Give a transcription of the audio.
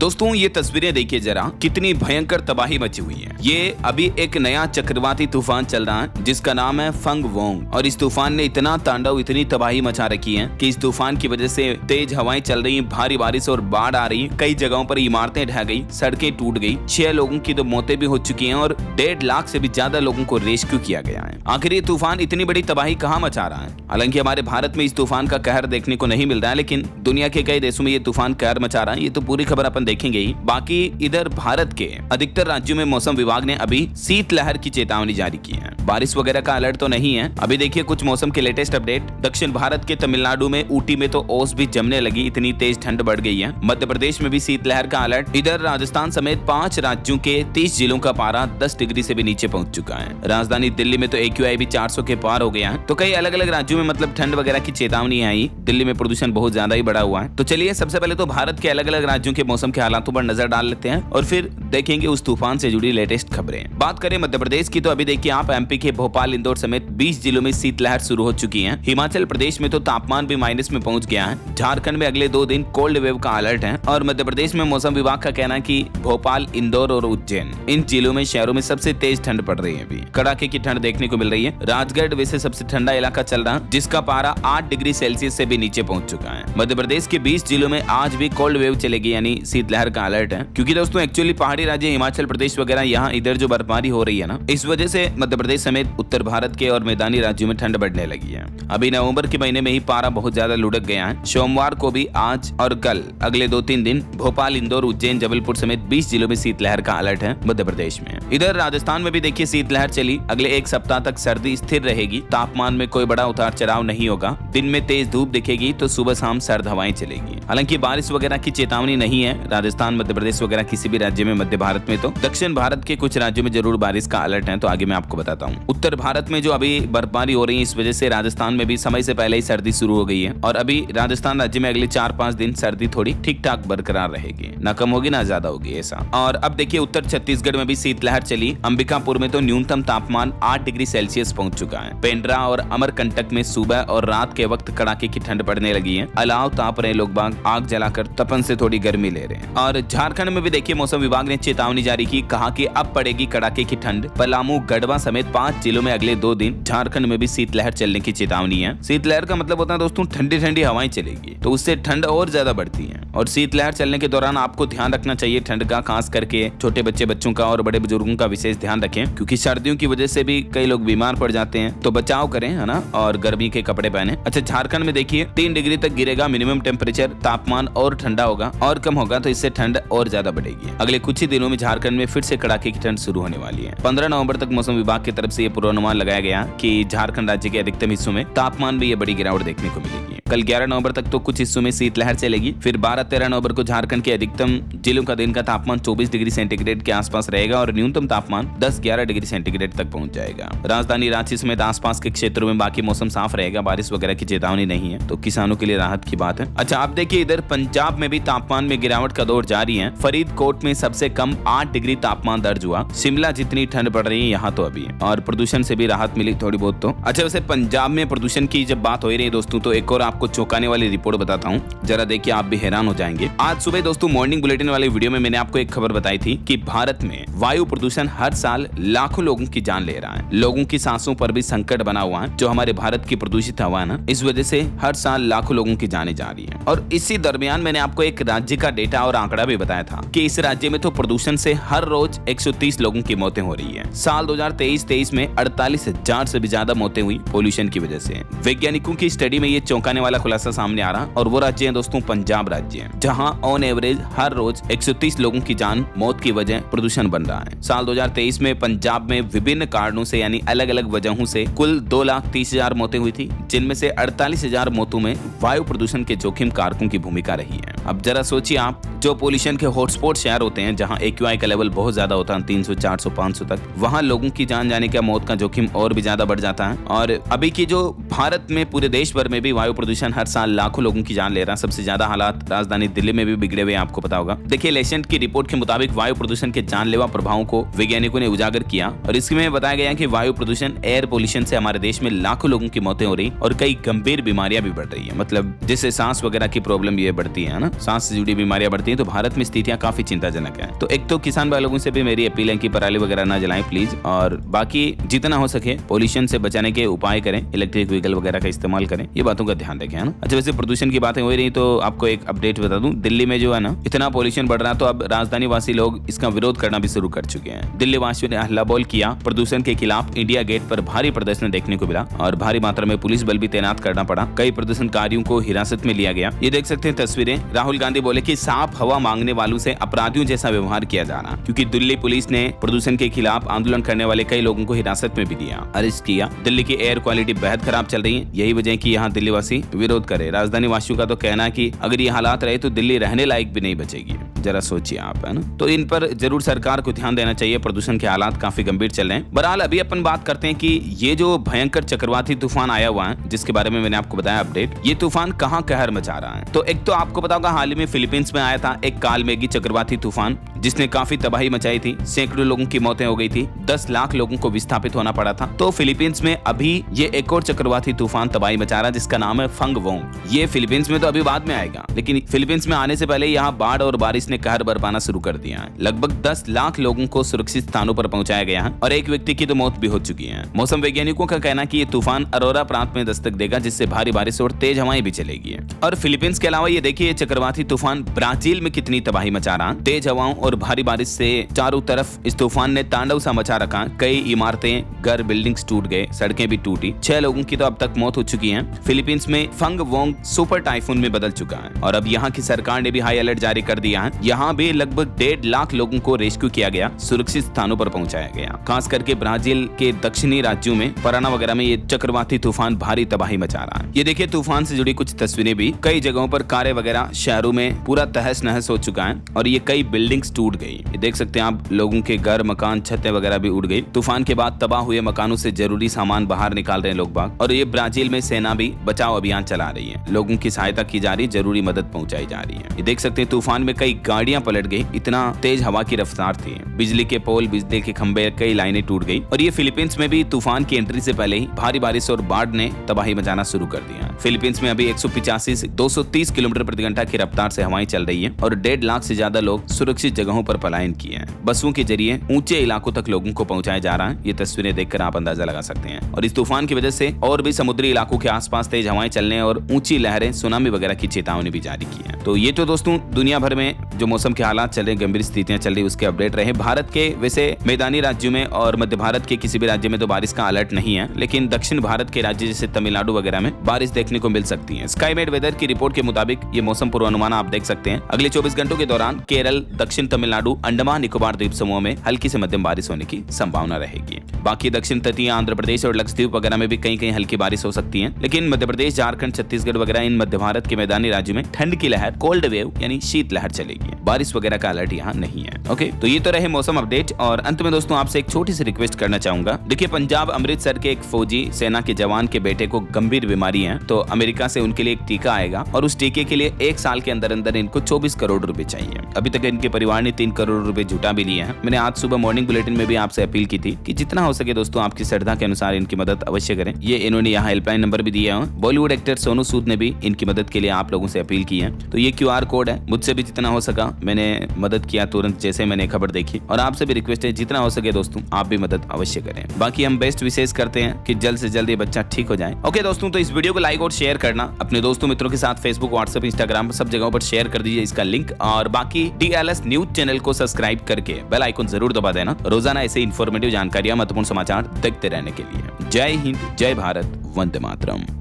दोस्तों ये तस्वीरें देखिए जरा, कितनी भयंकर तबाही मची हुई है। ये अभी एक नया चक्रवाती तूफान चल रहा है जिसका नाम है फंग वोंग, और इस तूफान ने इतना तांडव, इतनी तबाही मचा रखी है कि इस तूफान की वजह से तेज हवाएं चल रही हैं, भारी बारिश और बाढ़ आ रही है। कई जगहों पर इमारतें ढह गई, सड़कें टूट गई, 6 लोगों की तो मौतें भी हो चुकी हैं और 1.5 लाख से भी ज्यादा लोगों को रेस्क्यू किया गया है। आखिर ये तूफान इतनी बड़ी तबाही कहाँ मचा रहा है? हालांकि हमारे भारत में इस तूफान का कहर देखने को नहीं मिल रहा है, लेकिन दुनिया के कई देशों में ये तूफान कहर मचा रहा है। ये तो पूरी खबर अपन देखेंगे ही। बाकी इधर भारत के अधिकतर राज्यों में मौसम विभाग ने अभी शीतलहर की चेतावनी जारी की है। बारिश वगैरह का अलर्ट तो नहीं है। अभी देखिए कुछ मौसम के लेटेस्ट अपडेट। दक्षिण भारत के तमिलनाडु में ऊटी में तो ओस भी जमने लगी, इतनी तेज ठंड बढ़ गई है। मध्य प्रदेश में भी शीतलहर का अलर्ट। इधर राजस्थान समेत 5 राज्यों के 30 जिलों का पारा 10 डिग्री से भी नीचे पहुंच चुका है। राजधानी दिल्ली में तो AQI भी 400 के पार हो गया है। तो कई अलग अलग राज्यों में मतलब ठंड वगैरह की चेतावनी आई। दिल्ली में प्रदूषण बहुत ज्यादा ही बढ़ा हुआ है। तो चलिए सबसे पहले तो भारत के अलग अलग राज्यों के मौसम के हालातों पर नजर डाल लेते हैं और फिर देखेंगे उस तूफान से जुड़ी लेटेस्ट खबरें। बात करें मध्य प्रदेश की तो अभी देखिए आप MP के भोपाल, इंदौर समेत 20 जिलों में शीतलहर शुरू हो चुकी है। हिमाचल प्रदेश में तो तापमान भी माइनस में पहुंच गया है। झारखंड में अगले 2 दिन कोल्ड वेव का अलर्ट है और मध्य प्रदेश में मौसम विभाग का कहना है कि भोपाल, इंदौर और उज्जैन, इन जिलों में शहरों में सबसे तेज ठंड पड़ रही है। अभी कड़ाके की ठंड देखने को मिल रही है। राजगढ़ वैसे सबसे ठंडा इलाका चल रहा है जिसका पारा 8 डिग्री सेल्सियस से भी नीचे पहुंच चुका है। मध्य प्रदेश के 20 जिलों में आज भी कोल्ड वेव चलेगी, यानी शीतलहर का अलर्ट है। क्योंकि दोस्तों एक्चुअली पहाड़ी राज्य हिमाचल प्रदेश वगैरह यहाँ इधर जो बर्फबारी हो रही है ना, इस वजह से मध्य प्रदेश समेत उत्तर भारत के और मैदानी राज्यों में ठंड बढ़ने लगी है। अभी नवंबर के महीने में ही पारा बहुत ज्यादा लुढ़क गया है। सोमवार को भी आज और कल अगले 2-3 दिन भोपाल, इंदौर, उज्जैन, जबलपुर समेत 20 जिलों में शीतलहर का अलर्ट है मध्य प्रदेश में। इधर राजस्थान में भी देखिए शीतलहर चली। अगले 1 सप्ताह तक सर्दी स्थिर रहेगी। तापमान में कोई बड़ा उतार चढ़ाव नहीं होगा। दिन में तेज धूप दिखेगी तो सुबह शाम सर्द हवाएं चलेगी। हालांकि बारिश वगैरह की चेतावनी नहीं है राजस्थान, मध्य प्रदेश वगैरह किसी भी राज्य में। मध्य भारत में तो दक्षिण भारत के कुछ राज्यों में जरूर बारिश का अलर्ट है, तो आगे मैं आपको बताता हूँ। उत्तर भारत में जो अभी बर्फबारी हो रही है, इस वजह से राजस्थान में भी समय से पहले ही सर्दी शुरू हो गई है और अभी राजस्थान राज्य में अगले 4-5 दिन सर्दी थोड़ी ठीक ठाक बरकरार रहेगी, ना कम होगी ना ज्यादा होगी ऐसा। और अब देखिए उत्तर छत्तीसगढ़ में भी शीतलहर चली। अंबिकापुर में तो न्यूनतम तापमान 8 डिग्री सेल्सियस पहुंच चुका है। पेंड्रा और अमरकंटक में सुबह और रात के वक्त कड़ाके की ठंड पड़ने लगी है। अलाव ताप रहे लोग बाग, आग जलाकर तपन से थोड़ी गर्मी ले रहे हैं। और झारखंड में भी देखिए मौसम विभाग ने चेतावनी जारी की, कहा कि अब पड़ेगी कड़ाके की ठंड। पलामू, गढ़वा समेत 5 जिलों में अगले 2 दिन झारखंड में भी शीतलहर चलने की चेतावनी है। शीतलहर का मतलब होता है दोस्तों ठंडी ठंडी हवाएं चलेगी, तो उससे ठंड और ज्यादा बढ़ती है। और शीतलहर चलने के दौरान आपको ध्यान रखना चाहिए ठंड का, खास करके छोटे बच्चों का और बड़े बुजुर्गों का विशेष ध्यान रखें, क्योंकि सर्दियों की वजह से भी कई लोग बीमार पड़ जाते हैं। तो बचाव करें, है ना, और गर्मी के कपड़े पहने। अच्छा, झारखंड में देखिए 3 डिग्री तक गिरेगा मिनिमम टेम्परेचर। तापमान और ठंडा होगा और कम होगा, तो इससे ठंड और ज्यादा बढ़ेगी। अगले कुछ ही दिनों में झारखंड में फिर से कड़ाके की ठंड शुरू होने वाली है। 15 नवंबर तक मौसम विभाग की तरफ से ये पूर्वानुमान लगाया गया कि झारखंड राज्य के अधिकतर हिस्सों में तापमान में ये बड़ी गिरावट देखने को मिलेगी। कल 11 नवंबर तक तो कुछ हिस्सों में शीतलहर चलेगी। फिर 12-13 नवंबर को झारखंड के अधिकतम जिलों का दिन का तापमान 24 डिग्री सेंटीग्रेड के आसपास रहेगा और न्यूनतम तापमान 10-11 डिग्री सेंटीग्रेड तक पहुंच जाएगा। राजधानी रांची समेत आसपास के क्षेत्रों में बाकी मौसम साफ रहेगा। बारिश वगैरह की चेतावनी नहीं है, तो किसानों के लिए राहत की बात है। अच्छा, आप देखिए इधर पंजाब में भी तापमान में गिरावट का दौर जारी है। फरीदकोट में सबसे कम 8 डिग्री तापमान दर्ज हुआ। शिमला जितनी ठंड पड़ रही है यहाँ तो अभी है, और प्रदूषण से भी राहत मिली थोड़ी बहुत तो। अच्छा, वैसे पंजाब में प्रदूषण की जब बात हो रही है दोस्तों, तो एक और आपको चौंकाने वाली रिपोर्ट बताता हूँ, जरा देखिए आप भी हैरान हो जाएंगे। आज सुबह दोस्तों मॉर्निंग बुलेटिन वाले वीडियो में मैंने आपको एक खबर बताई थी कि भारत में वायु प्रदूषण हर साल लाखों लोगों की जान ले रहा है। लोगों की सांसों पर भी संकट बना हुआ है। जो हमारे भारत की प्रदूषित हवा है ना, इस वजह से हर साल लाखों लोगों की जानें जा रही है। और इसी दरमियान मैंने आपको एक राज्य का डेटा और आंकड़ा भी बताया था कि इस राज्य में तो प्रदूषण से हर रोज 130 लोगों की मौतें हो रही है। साल 2023 में 48,000 से भी ज्यादा मौतें हुई पोल्यूशन की वजह से। वैज्ञानिकों की स्टडी में ये चौंकाने वाला खुलासा सामने आ रहा, और वो राज्य है दोस्तों पंजाब राज्य है, जहां ऑन एवरेज हर रोज 130 लोगों की जान मौत की वजह प्रदूषण बन रहा है। साल 2023 में पंजाब में विभिन्न कारणों से यानी अलग अलग वजहों से कुल 2,30,000 मौतें हुई थी, जिनमें से 48,000 मौतों में वायु प्रदूषण के जोखिम कारकों की भूमिका रही है। अब जरा सोचिए आप, जो पोल्यूशन के हॉटस्पॉट शहर होते हैं जहां AQI का लेवल बहुत ज्यादा होता है 300, 400, 500 तक, वहां लोगों की जान जाने का मौत का जोखिम और भी ज्यादा बढ़ जाता है। और अभी की जो भारत में पूरे देश भर में भी वायु प्रदूषण हर साल लाखों लोगों की जान ले रहा है। सबसे ज्यादा हालात राजधानी दिल्ली में भी बिगड़े हुए, आपको पता होगा। देखिए लेसेंट की रिपोर्ट के मुताबिक वायु प्रदूषण के जानलेवा प्रभावों को वैज्ञानिकों ने उजागर किया, और इसमें बताया गया कि वायु प्रदूषण, एयर पोल्यूशन से हमारे देश में लाखों लोगों की मौतें हो रही और कई गंभीर बीमारियां भी बढ़ रही है। मतलब जिससे सांस वगैरह की प्रॉब्लम ये बढ़ती है ना। सांस से जुड़ी बीमारियां बढ़ती हैं, तो भारत में स्थितियां काफी चिंताजनक है। तो एक तो किसान भाई लोगों से भी मेरी अपील है कि पराली वगैरह ना जलाएं प्लीज, और बाकी जितना हो सके पोल्यूशन से बचाने के उपाय करें, इलेक्ट्रिक व्हीकल वगैरह का इस्तेमाल करें, ये बातों का ध्यान रखें, है ना। अच्छा, वैसे प्रदूषण की बातें हो रही तो आपको एक अपडेट बता दूं, दिल्ली में जो है ना इतना पोल्यूशन बढ़ रहा है, तो अब राजधानी वासी लोग इसका विरोध करना भी शुरू कर चुके हैं। दिल्ली वासियों ने हल्ला बोल किया, प्रदूषण के खिलाफ इंडिया गेट पर भारी प्रदर्शन देखने को मिला और भारी मात्रा में पुलिस बल भी तैनात करना पड़ा। कई प्रदर्शनकारियों को हिरासत में लिया गया। ये देख सकते हैं तस्वीरें। राहुल गांधी बोले कि साफ हवा मांगने वालों से अपराधियों जैसा व्यवहार किया जा रहा, क्योंकि दिल्ली पुलिस ने प्रदूषण के खिलाफ आंदोलन करने वाले कई लोगों को हिरासत में भी लिया, अरेस्ट किया। दिल्ली की एयर क्वालिटी बेहद खराब चल रही है, यही वजह कि यहाँ दिल्ली वासी विरोध करे। राजधानी वासियों का तो कहना है कि अगर ये हालात रहे तो दिल्ली रहने लायक भी नहीं बचेगी। जरा सोचिए आप, है ना। तो इन पर जरूर सरकार को ध्यान देना चाहिए, प्रदूषण के हालात काफी गंभीर चल रहे हैं। बहरहाल अभी अपन बात करते हैं कि ये जो भयंकर चक्रवाती तूफान आया हुआ है, जिसके बारे में मैंने आपको बताया अपडेट, ये तूफान कहाँ कहर मचा रहा है। तो एक तो आपको पता होगा हाल ही में फिलीपींस में आया था एक कालमेघी चक्रवाती तूफान, जिसने काफी तबाही मचाई थी। सैकड़ों लोगों की मौतें हो गई थी, 10 लाख लोगों को विस्थापित होना पड़ा था। तो फिलीपींस में अभी ये एक और चक्रवाती तूफान तबाही मचा रहा है, जिसका नाम है फंग वोंग। ये फिलीपींस में तो अभी बाद में आएगा, लेकिन फिलीपींस में आने से पहले यहाँ बाढ़ और बारिश ने कहर बरपाना शुरू कर दिया है। लगभग 10 लाख लोगों को सुरक्षित स्थानों पर पहुंचाया गया है और एक व्यक्ति की तो मौत भी हो चुकी है। मौसम वैज्ञानिकों का कहना है कि ये तूफान अरोरा प्रांत में दस्तक देगा, जिससे भारी बारिश और तेज हवाएं भी चलेगी। और फिलीपींस के अलावा ये देखिए चक्रवाती तूफान ब्राजील में कितनी तबाही मचा रहा। तेज हवाओं और भारी बारिश से चारों तरफ इस तूफान ने तांडव सा मचा रखा। कई इमारतें, घर, बिल्डिंग्स टूट गए, सड़कें भी टूटी। 6 लोगों की तो अब तक मौत हो चुकी है। फिलीपींस में फंग वोंग सुपर टाइफून में बदल चुका है और अब यहाँ की सरकार ने भी हाई अलर्ट जारी कर दिया है। यहाँ भी लगभग 1.5 लाख लोगों को रेस्क्यू किया गया, सुरक्षित स्थानों पर पहुंचाया गया। खास करके ब्राजील के दक्षिणी राज्यों में पराना वगैरह में ये चक्रवाती तूफान भारी तबाही मचा रहा है। ये देखिए तूफान से जुड़ी कुछ तस्वीरें भी। कई जगहों पर कारें वगैरह शहरों में पूरा तहस नहस हो चुका है और ये कई बिल्डिंग्स टूट गई। ये देख सकते हैं आप, लोगों के घर, मकान, छतें वगैरह भी उड़ गई। तूफान के बाद तबाह हुए मकानों से जरूरी सामान बाहर निकाल रहे हैं लोग बाग। और ये ब्राजील में सेना भी बचाव अभियान चला रही है, लोगों की सहायता की जा रही, जरूरी मदद पहुंचाई जा रही है। ये देख सकते हैं तूफान में कई गाड़ियां पलट गई, इतना तेज हवा की रफ्तार थी। बिजली के पोल, बिजली के खंभे, कई लाइनें टूट गई। और ये फिलीपींस में भी तूफान की एंट्री से पहले ही भारी बारिश और बाढ़ ने तबाही मचाना शुरू कर दिया। फिलीपींस में अभी 185 से 230 किलोमीटर प्रति घंटा की रफ्तार से हवाएं चल रही है और 1.5 लाख से ज्यादा लोग सुरक्षित जगहों पर पलायन किए हैं। बसों के जरिए ऊंचे इलाकों तक लोगों को पहुंचाया जा रहा है। ये तस्वीरें देखकर आप अंदाजा लगा सकते हैं। और इस तूफान की वजह से और भी समुद्री इलाकों के आसपास तेज हवाएं चलने और ऊंची लहरें, सुनामी वगैरह की चेतावनी भी जारी की है। तो ये तो दोस्तों दुनिया भर में जो मौसम के हालात चल रहे, गंभीर स्थितियां चल रही, उसके अपडेट रहे। भारत के वैसे मैदानी राज्यों में और मध्य भारत के किसी भी राज्य में तो बारिश का अलर्ट नहीं है, लेकिन दक्षिण भारत के राज्य जैसे तमिलनाडु वगैरह में बारिश देखने को मिल सकती है। स्काईमेट वेदर की रिपोर्ट के मुताबिक ये मौसम पूर्वानुमान आप देख सकते हैं। अगले 24 घंटों के दौरान केरल, दक्षिण तमिलनाडु, अंडमान निकोबार द्वीप समूह में हल्की से मध्यम बारिश होने की संभावना रहेगी। बाकी दक्षिण तटीय आंध्र प्रदेश और लक्षद्वीप वगैरह में भी कहीं कहीं हल्की बारिश हो सकती है, लेकिन मध्य प्रदेश, झारखंड, छत्तीसगढ़ वगैरह इन मध्य भारत के मैदानी राज्यों में ठंड की लहर, कोल्ड वेव यानी शीत लहर चलेगी। बारिश वगैरह का अलर्ट यहाँ नहीं है। ओके, तो ये तो रहे मौसम अपडेट। और अंत में दोस्तों आपसे एक छोटी सी रिक्वेस्ट करना चाहूंगा। देखिए पंजाब अमृतसर के एक फौजी सेना के जवान के बेटे को गंभीर बीमारी है, तो अमेरिका से उनके लिए एक टीका आएगा और उस टीके के लिए 1 साल के अंदर अंदर इनको 24 करोड़ रुपए चाहिए। अभी तक इनके परिवार ने 3 करोड़ रुपए जुटा भी लिए हैं। मैंने आज सुबह मॉर्निंग बुलेटिन में भी आपसे अपील की थी कि जितना हो सके दोस्तों आपकी श्रद्धा के अनुसार इनकी मदद अवश्य करें। ये इन्होंने यहाँ हेल्पलाइन नंबर भी दिया है। बॉलीवुड एक्टर सोनू सूद ने भी इनकी मदद के लिए आप लोगों से अपील की है। तो ये QR कोड है। मुझसे भी जितना हो सका मैंने मदद किया तुरंत जैसे मैंने खबर देखी, और आपसे भी रिक्वेस्ट है जितना हो सके दोस्तों आप भी मदद अवश्य करें। बाकी हम बेस्ट विशेष करते हैं कि जल्द से जल्द ये बच्चा ठीक हो जाए। ओके दोस्तों, तो इस वीडियो को लाइक और शेयर करना अपने दोस्तों मित्रों के साथ फेसबुक, व्हाट्सएप, इंस्टाग्राम सब जगहों पर शेयर कर दीजिए इसका लिंक। और बाकी DLS न्यूज चैनल को सब्सक्राइब करके बेल आइकन जरूर दबा देना रोजाना ऐसे इन्फॉर्मेटिव जानकारियां, महत्वपूर्ण समाचार देखते रहने के लिए। जय हिंद, जय भारत, वंदे मातरम।